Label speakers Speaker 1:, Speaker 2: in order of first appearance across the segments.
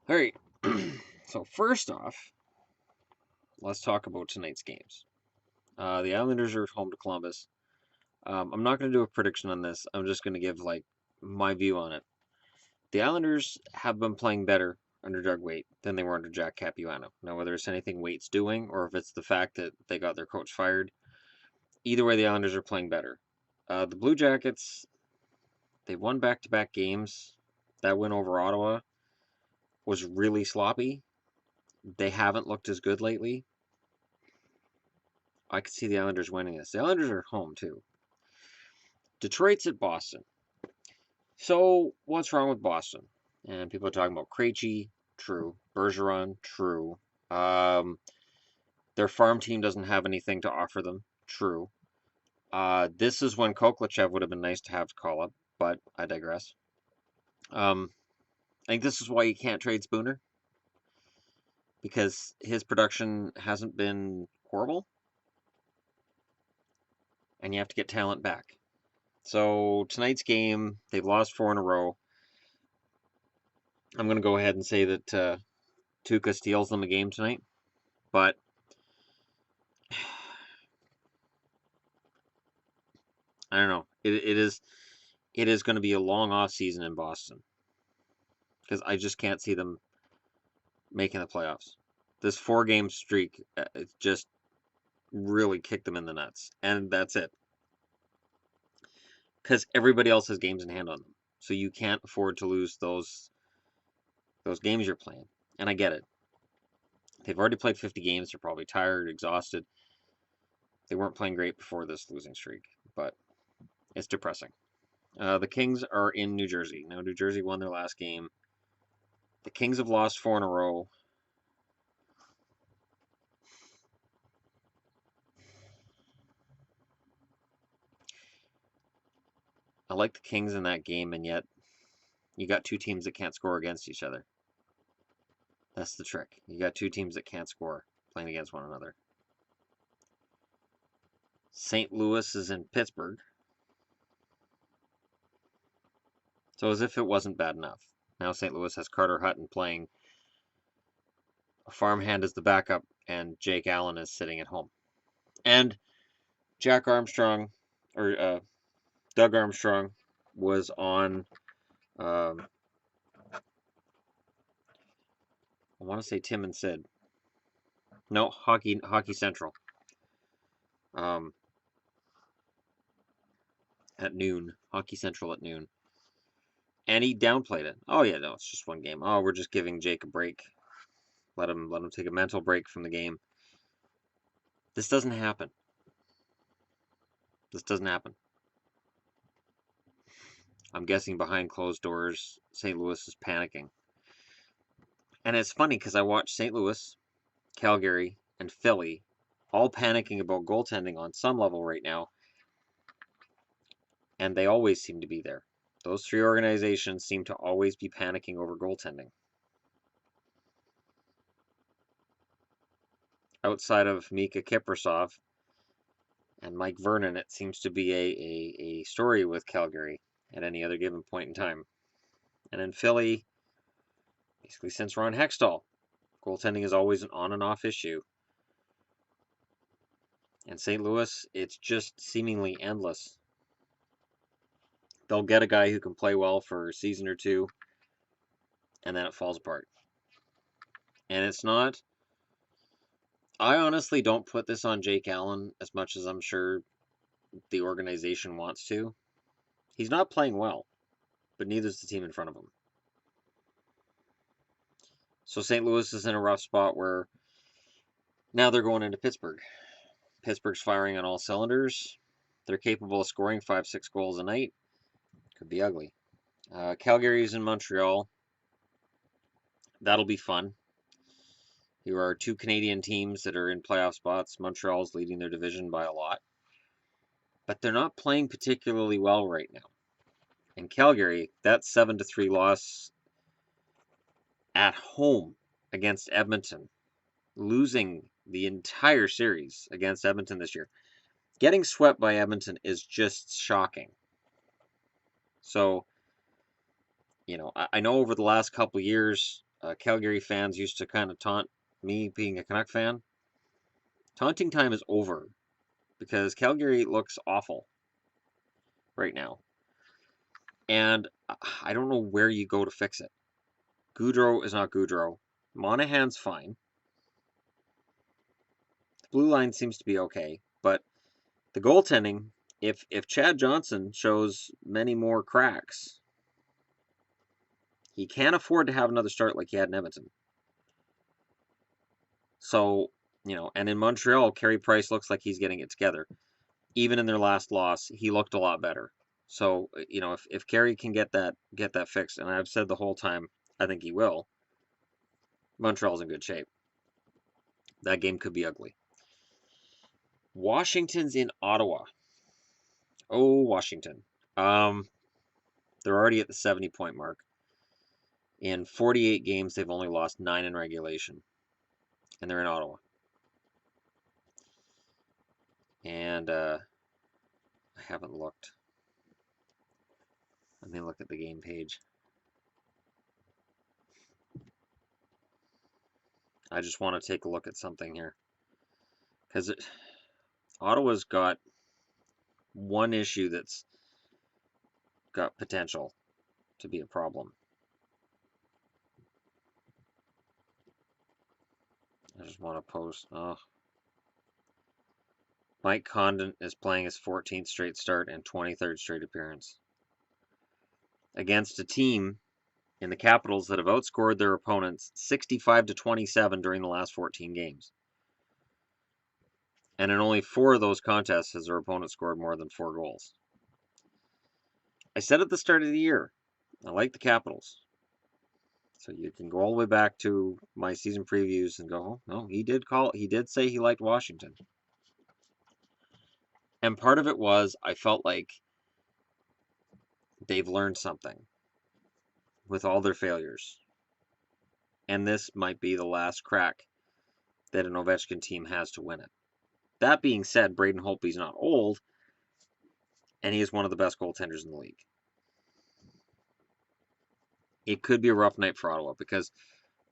Speaker 1: All right. So first off, let's talk about tonight's games. The Islanders are at home to Columbus. I'm not going to do a prediction on this. I'm just going to give my view on it. The Islanders have been playing better under Doug Weight than they were under Jack Capuano. Now, whether it's anything Waite's doing or if it's the fact that they got their coach fired, either way, the Islanders are playing better. The Blue Jackets, they won back-to-back games. That win over Ottawa was really sloppy. They haven't looked as good lately. I could see the Islanders winning this. The Islanders are at home, too. Detroit's at Boston. So, what's wrong with Boston? And people are talking about Krejci, true. Bergeron, true. Um, their farm team doesn't have anything to offer them, true. This is when Koklachev would have been nice to have to call up, but I digress. I think this is why you can't trade Spooner, because his production hasn't been horrible, and you have to get talent back. So tonight's game, they've lost 4 in a row. I'm going to go ahead and say that Tuukka steals them a game tonight, but I don't know. It is going to be a long off season in Boston because I just can't see them making the playoffs. This 4-game streak just really kicked them in the nuts, and that's it. Because everybody else has games in hand on them, so you can't afford to lose those games you're playing. And I get it. They've already played 50 games. They're probably tired, exhausted. They weren't playing great before this losing streak, but it's depressing. The Kings are in New Jersey. Now, New Jersey won their last game. The Kings have lost 4 in a row. I like the Kings in that game, and yet you got two teams that can't score against each other. That's the trick. You got two teams that can't score playing against one another. St. Louis is in Pittsburgh. So as if it wasn't bad enough. Now St. Louis has Carter Hutton playing a farmhand as the backup, and Jake Allen is sitting at home. And Jack Armstrong, or Doug Armstrong, was on, I want to say Tim and Sid. No, Hockey Central. At noon. Hockey Central at noon. And he downplayed it. Oh yeah, no, it's just one game. Oh, we're just giving Jake a break. Let him take a mental break from the game. This doesn't happen. This doesn't happen. I'm guessing behind closed doors, St. Louis is panicking. And it's funny because I watched St. Louis, Calgary, and Philly all panicking about goaltending on some level right now. And they always seem to be there. Those 3 organizations seem to always be panicking over goaltending. Outside of Mika Kiprasov and Mike Vernon, it seems to be a story with Calgary at any other given point in time. And in Philly, basically since Ron Hextall, goaltending is always an on and off issue. And St. Louis, it's just seemingly endless. They'll get a guy who can play well for a season or two, and then it falls apart. And it's not... I honestly don't put this on Jake Allen as much as I'm sure the organization wants to. He's not playing well, but neither is the team in front of him. So St. Louis is in a rough spot where now they're going into Pittsburgh. Pittsburgh's firing on all cylinders. They're capable of scoring 5-6 goals a night. Could be ugly. Calgary's in Montreal. That'll be fun. Here are 2 Canadian teams that are in playoff spots. Montreal's leading their division by a lot. But they're not playing particularly well right now. In Calgary, that 7-3 loss at home against Edmonton, losing the entire series against Edmonton this year. Getting swept by Edmonton is just shocking. So, I know over the last couple years, Calgary fans used to kind of taunt me being a Canuck fan. Taunting time is over because Calgary looks awful right now. And I don't know where you go to fix it. Goudreau is not Goudreau. Monahan's fine. The blue line seems to be okay, but the goaltending, if Chad Johnson shows many more cracks, he can't afford to have another start like he had in Edmonton. So, and in Montreal, Carey Price looks like he's getting it together. Even in their last loss, he looked a lot better. So, if Carey can get that fixed, and I've said the whole time, I think he will, Montreal's in good shape. That game could be ugly. Washington's in Ottawa. Oh, Washington. They're already at the 70-point mark. In 48 games, they've only lost 9 in regulation. And they're in Ottawa. And I haven't looked. Let me look at the game page. I just want to take a look at something here. Because Ottawa's got one issue that's got potential to be a problem. I just want to post. Oh. Mike Condon is playing his 14th straight start and 23rd straight appearance against a team in the Capitals that have outscored their opponents 65-27 during the last 14 games. And in only 4 of those contests has their opponent scored more than 4 goals. I said at the start of the year, I like the Capitals. So you can go all the way back to my season previews and go, oh, no, he did say he liked Washington. And part of it was I felt like they've learned something with all their failures. And this might be the last crack that an Ovechkin team has to win it. That being said, Braden Holtby's not old, and he is one of the best goaltenders in the league. It could be a rough night for Ottawa because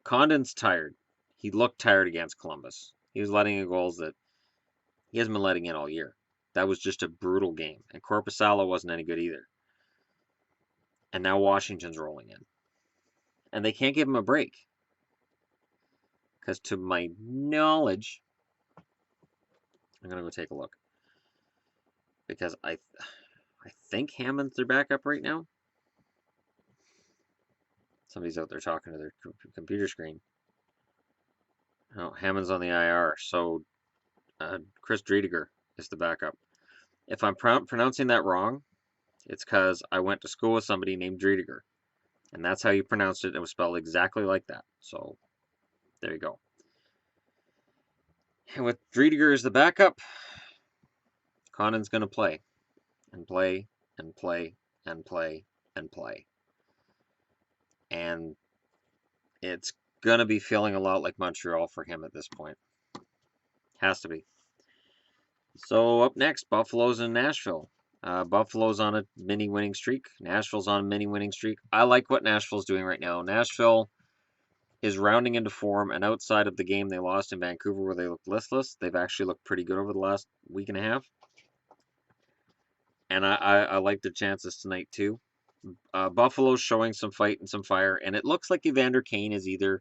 Speaker 1: Condon's tired. He looked tired against Columbus. He was letting in goals that he hasn't been letting in all year. That was just a brutal game. And Korpisalo wasn't any good either. And now Washington's rolling in. And they can't give him a break. Because to my knowledge, I'm going to go take a look. Because I think Hammond's their backup right now. Somebody's out there talking to their computer screen. Oh, Hammond's on the IR. So Chris Driedger is the backup. If I'm pronouncing that wrong, it's because I went to school with somebody named Driedger. And that's how you pronounced it. It was spelled exactly like that. So there you go. And with Driedger as the backup, Condon's going to play. And play, and play, and play, and play. And it's going to be feeling a lot like Montreal for him at this point. Has to be. So up next, Buffalo's in Nashville. Buffalo's on a mini winning streak. Nashville's on a mini winning streak. I like what Nashville's doing right now. Nashville is rounding into form, and outside of the game they lost in Vancouver where they looked listless, they've actually looked pretty good over the last week and a half. And I like their chances tonight too. Buffalo's showing some fight and some fire, and it looks like Evander Kane is either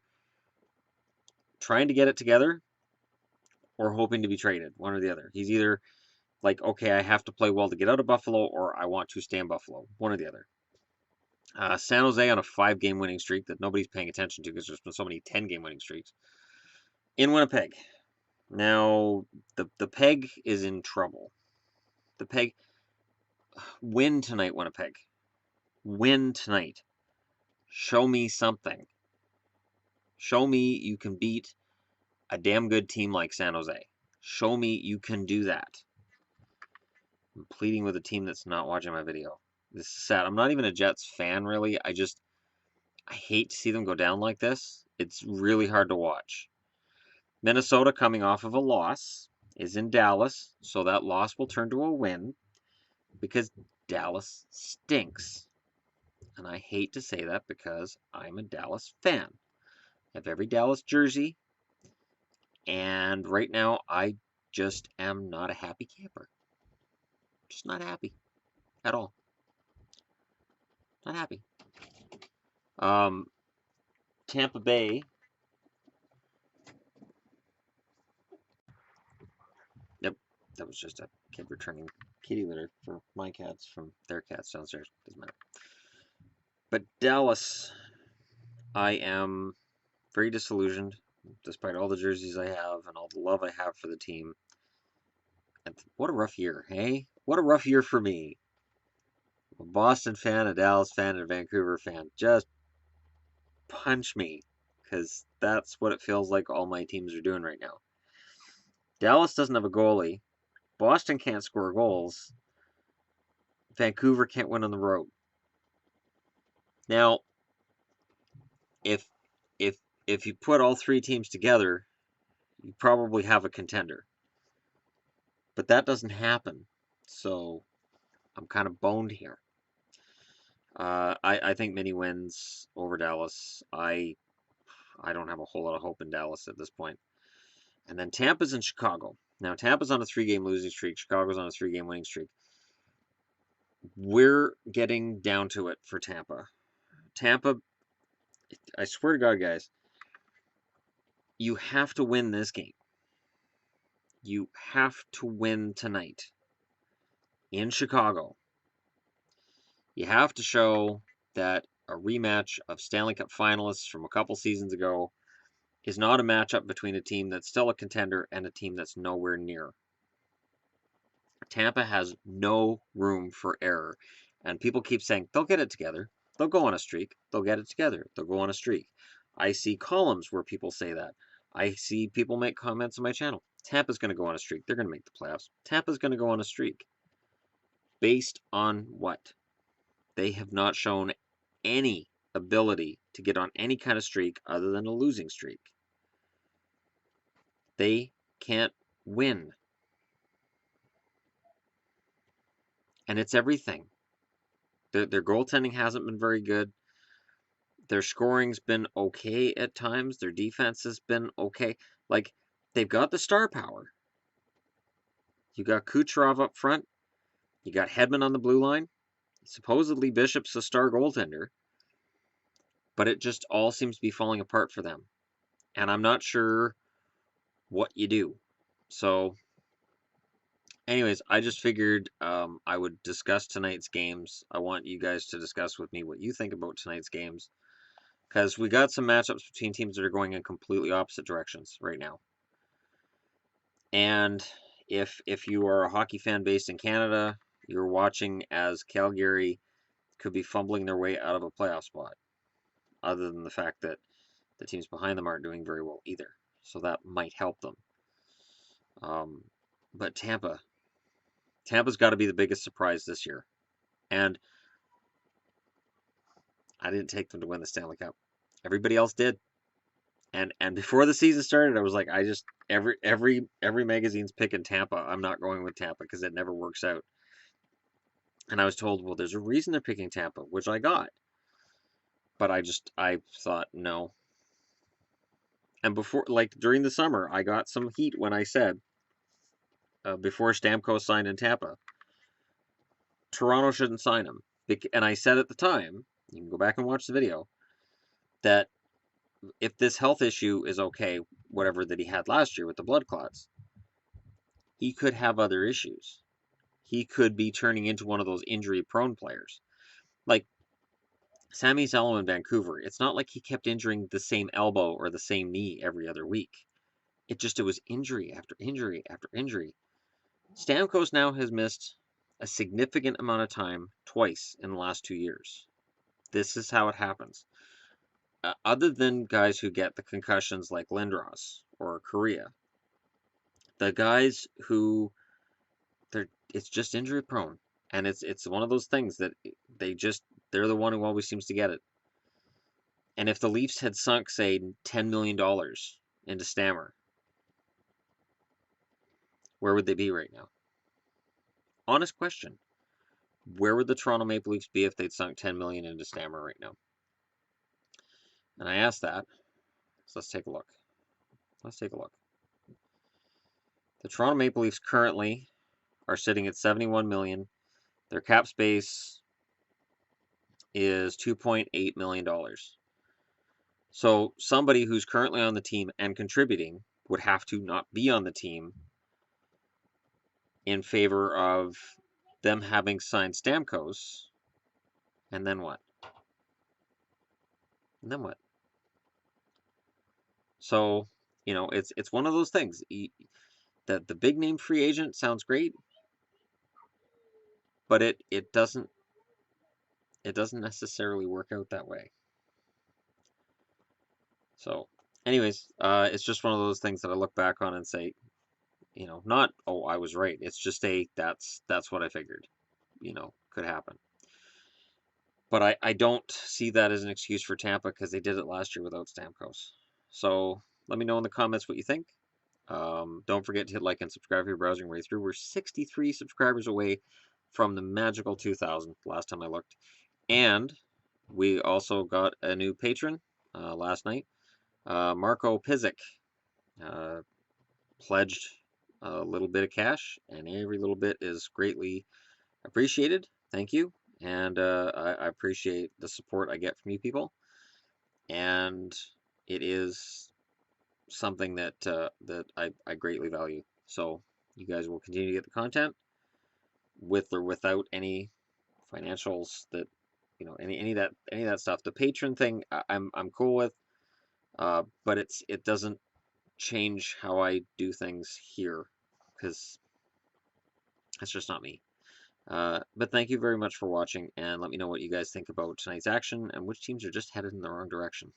Speaker 1: trying to get it together or hoping to be traded, one or the other. He's either like, okay, I have to play well to get out of Buffalo, or I want to stay in Buffalo, one or the other. San Jose on a 5-game winning streak that nobody's paying attention to because there's been so many 10-game winning streaks. In Winnipeg. Now, the Peg is in trouble. The Peg, win tonight, Winnipeg. Win tonight. Show me something. Show me you can beat a damn good team like San Jose. Show me you can do that. I'm pleading with a team that's not watching my video. This is sad. I'm not even a Jets fan, really. I hate to see them go down like this. It's really hard to watch. Minnesota, coming off of a loss, is in Dallas, so that loss will turn to a win because Dallas stinks. And I hate to say that because I'm a Dallas fan. have every Dallas jersey, and right now I just am not a happy camper. Just not happy at all. Not happy. Tampa Bay. Yep, that was just a kid returning kitty litter for my cats from their cats downstairs. Doesn't matter. But Dallas, I am very disillusioned, despite all the jerseys I have and all the love I have for the team. And what a rough year, hey? What a rough year for me. I'm a Boston fan, a Dallas fan, and a Vancouver fan. Just punch me, because that's what it feels like all my teams are doing right now. Dallas doesn't have a goalie. Boston can't score goals. Vancouver can't win on the road. Now, if if if you put all three teams together, you probably have a contender. But that doesn't happen. So I'm kind of boned here. I think mini wins over Dallas. I don't have a whole lot of hope in Dallas at this point. And then Tampa's in Chicago. Now Tampa's on a 3-game losing streak. Chicago's on a 3-game winning streak. We're getting down to it for Tampa. Tampa, I swear to God, guys, you have to win this game. You have to win tonight in Chicago. You have to show that a rematch of Stanley Cup finalists from a couple seasons ago is not a matchup between a team that's still a contender and a team that's nowhere near. Tampa has no room for error. And people keep saying, they'll get it together. They'll go on a streak. They'll get it together. They'll go on a streak. I see columns where people say that. I see people make comments on my channel. Tampa's going to go on a streak. They're going to make the playoffs. Tampa's going to go on a streak. Based on what? They have not shown any ability to get on any kind of streak other than a losing streak. They can't win. And it's everything. Their goaltending hasn't been very good. Their scoring's been okay at times. Their defense has been okay. Like, they've got the star power. You got Kucherov up front. You got Hedman on the blue line. Supposedly Bishop's a star goaltender. But it just all seems to be falling apart for them. And I'm not sure what you do. So, anyways, I just figured I would discuss tonight's games. I want you guys to discuss with me what you think about tonight's games. Because we got some matchups between teams that are going in completely opposite directions right now. And if you are a hockey fan based in Canada, you're watching as Calgary could be fumbling their way out of a playoff spot. Other than the fact that the teams behind them aren't doing very well either. So that might help them. But Tampa's got to be the biggest surprise this year. And I didn't take them to win the Stanley Cup. Everybody else did. And before the season started, I was like, I just every magazine's picking Tampa. I'm not going with Tampa because it never works out. And I was told, well, there's a reason they're picking Tampa, which I got. But I thought no. And before, like during the summer, I got some heat when I said before Stamkos signed in Tampa, Toronto shouldn't sign him. And I said at the time, you can go back and watch the video, that if this health issue is okay, whatever that he had last year with the blood clots, he could have other issues. He could be turning into one of those injury-prone players. Like Sami Zayn in Vancouver, it's not like he kept injuring the same elbow or the same knee every other week. It was injury after injury after injury. Stamkos now has missed a significant amount of time twice in the last 2 years. This is how it happens. Other than guys who get the concussions like Lindros or Korea, the guys who it's just injury prone, and it's one of those things that they're the one who always seems to get it. And if the Leafs had sunk, say, $10 million into Stammer, where would they be right now? Honest question. Where would the Toronto Maple Leafs be if they'd sunk $10 million into Stammer right now? And I asked that, So let's take a look. Let's take a look. The Toronto Maple Leafs currently are sitting at 71 million. Their cap space is $2.8 million. So somebody who's currently on the team and contributing would have to not be on the team in favor of them having signed Stamkos. And then what? And then what? So, it's one of those things. That the big name free agent sounds great, but it doesn't necessarily work out that way. So, anyways, it's just one of those things that I look back on and say, not, oh, I was right. It's just that's what I figured, could happen. But I don't see that as an excuse for Tampa because they did it last year without Stamkos. So let me know in the comments what you think. Don't forget to hit like and subscribe if you're browsing right through. We're 63 subscribers away from the magical 2,000 last time I looked. And we also got a new patron last night. Marco Pizik pledged a little bit of cash, and every little bit is greatly appreciated. Thank you. And I appreciate the support I get from you people. And it is something that that I greatly value. So you guys will continue to get the content with or without any financials that any of that stuff. The patron thing I'm cool with, but it doesn't change how I do things here because that's just not me. But thank you very much for watching, and let me know what you guys think about tonight's action and which teams are just headed in the wrong direction.